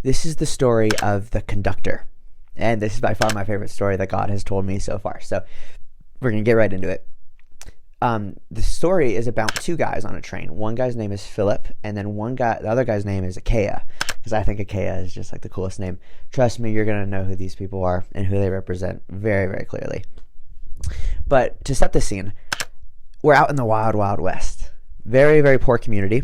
This is the story of the Conductor. And this is by far my favorite story that God has told me so far. So we're going to get right into it. The story is about two guys on a train. One guy's name is Philip, and then the other guy's name is Achaia, because I think Achaia is just like the coolest name. Trust me, you're going to know who these people are and who they represent very, very clearly. But to set the scene, we're out in the wild, wild west. Very, very poor community.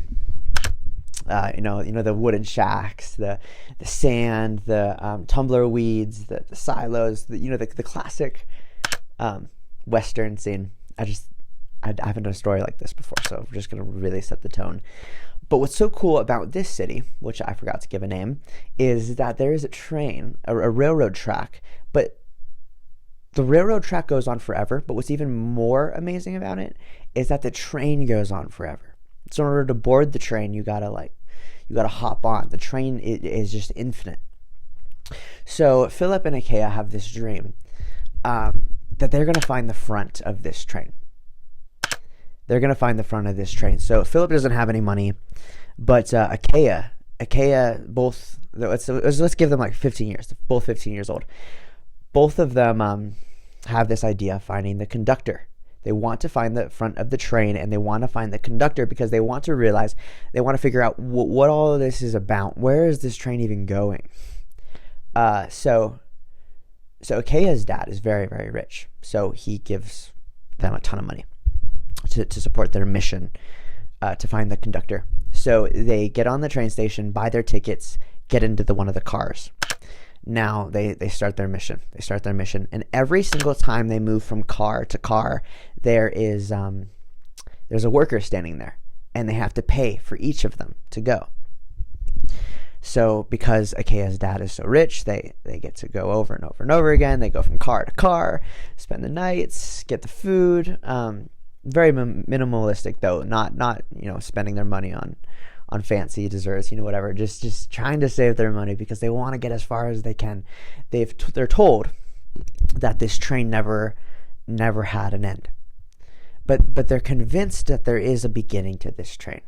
You know the wooden shacks, the sand, the tumbler weeds, the silos, the classic Western scene. I haven't done a story like this before, so we're just going to really set the tone. But what's so cool about this city, which I forgot to give a name, is that there is a train, a railroad track, but the railroad track goes on forever. But what's even more amazing about it is that the train goes on forever. So in order to board the train, you gotta hop on. The train is just infinite. So Philip and Achaia have this dream that they're gonna find the front of this train. They're going to find the front of this train. So Philip doesn't have any money, but Achaia, both, let's give them like 15 years, both 15 years old. Both of them have this idea of finding the conductor. They want to find the front of the train, and they want to find the conductor because they want to figure out what all of this is about. Where is this train even going? So Achaia's dad is very, very rich. So he gives them a ton of money to support their mission to find the conductor. So they get on the train station, buy their tickets, get into one of the cars. Now they start their mission. And every single time they move from car to car, there's a worker standing there, and they have to pay for each of them to go. So because Achaia's dad is so rich, they get to go over and over and over again. They go from car to car, spend the nights, get the food. Very minimalistic though, not spending their money on fancy desserts, whatever. Just trying to save their money because they want to get as far as they can. They're told that this train never had an end, but they're convinced that there is a beginning to this train.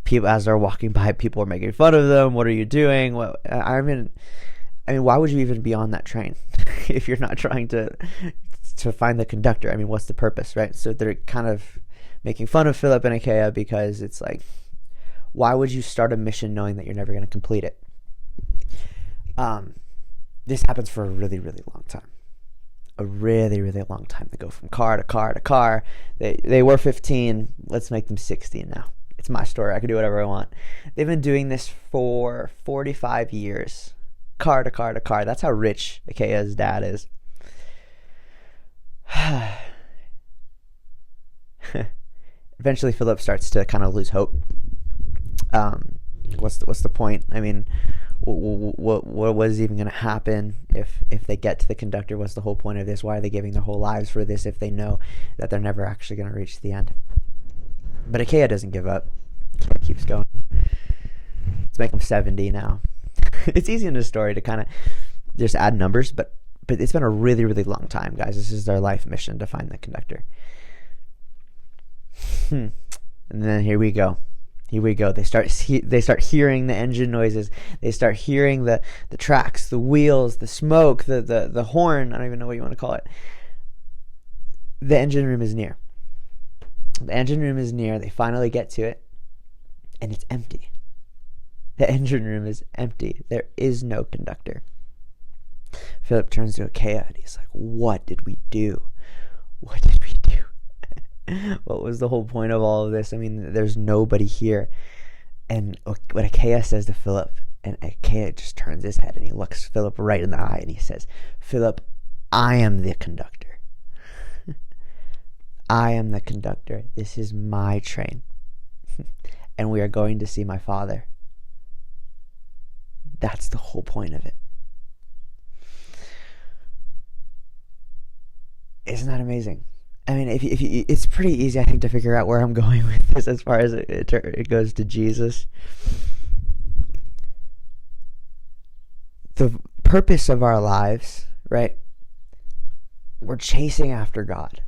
People, as they're walking by, people are making fun of them. What are you doing? I mean, why would you even be on that train if you're not trying to find the conductor? I mean, what's the purpose, right? So they're kind of making fun of Philip and Achaia because it's like, why would you start a mission knowing that you're never going to complete it? This happens for a really, really long time. A really, really long time. They go from car to car to car. They were 15. Let's make them 16 now. It's my story. I can do whatever I want. They've been doing this for 45 years. Car to car to car. That's how rich Achaia's dad is. Eventually Philip starts to kind of lose hope. What's the point? I mean, what was even going to happen if they get to the conductor? What's the whole point of this? Why are they giving their whole lives for this if they know that they're never actually going to reach the end? But Achaia doesn't give up. Achaia keeps going. Let's make him 70 now. It's easy in this story to kind of just add numbers, but it's been a really, really long time, guys. This is their life mission to find the conductor. And then here we go. They start hearing the engine noises. They start hearing the tracks, the wheels, the smoke, the horn. I don't even know what you want to call it. The engine room is near. They finally get to it, and it's empty. The engine room is empty. There is no conductor. Philip turns to Achaia and he's like, what did we do? What was the whole point of all of this? I mean, there's nobody here. And what Achaia says to Philip, and Achaia just turns his head and he looks Philip right in the eye and he says, Philip, I am the conductor. I am the conductor. This is my train. And we are going to see my father. That's the whole point of it. Isn't that amazing? I mean, if you, it's pretty easy, I think, to figure out where I'm going with this as far as it goes to Jesus. The purpose of our lives, right? We're chasing after God.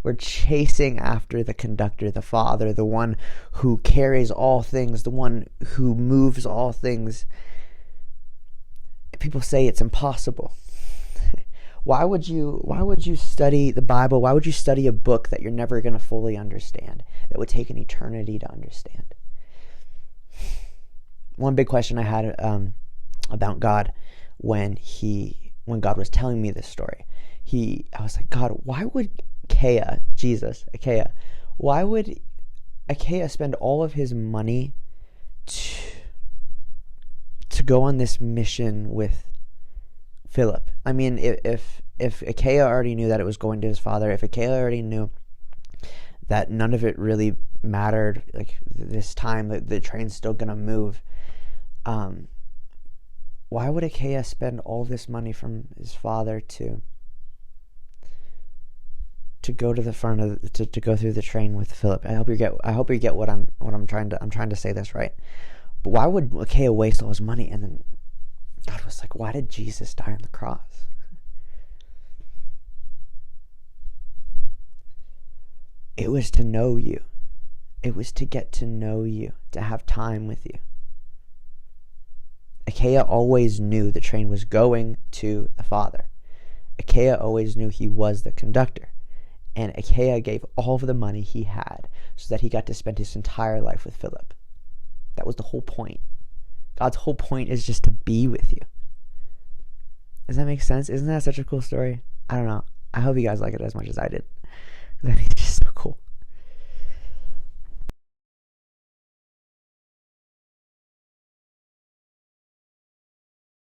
We're chasing after the conductor, the Father, the one who carries all things, the one who moves all things. People say it's impossible. Why would you study the Bible? Why would you study a book that you're never going to fully understand, that would take an eternity to understand? One big question I had about God when God was telling me this story, I was like, God, why would Achaia, why would Achaia spend all of his money to go on this mission with Philip? I mean, if Achaia already knew that it was going to his father, if Achaia already knew that none of it really mattered, like this time that the train's still gonna move, why would Achaia spend all this money from his father to go to the front of to go through the train with Philip? I hope you get what I'm trying to say this right. But why would Achaia waste all his money? And then God was like, why did Jesus die on the cross? It was to know you. It was to get to know you, to have time with you. Achaia always knew the train was going to the Father. Achaia always knew he was the conductor. And Achaia gave all of the money he had so that he got to spend his entire life with Philip. That was the whole point. God's whole point is just to be with you. Does that make sense? Isn't that such a cool story? I don't know. I hope you guys like it as much as I did. It's just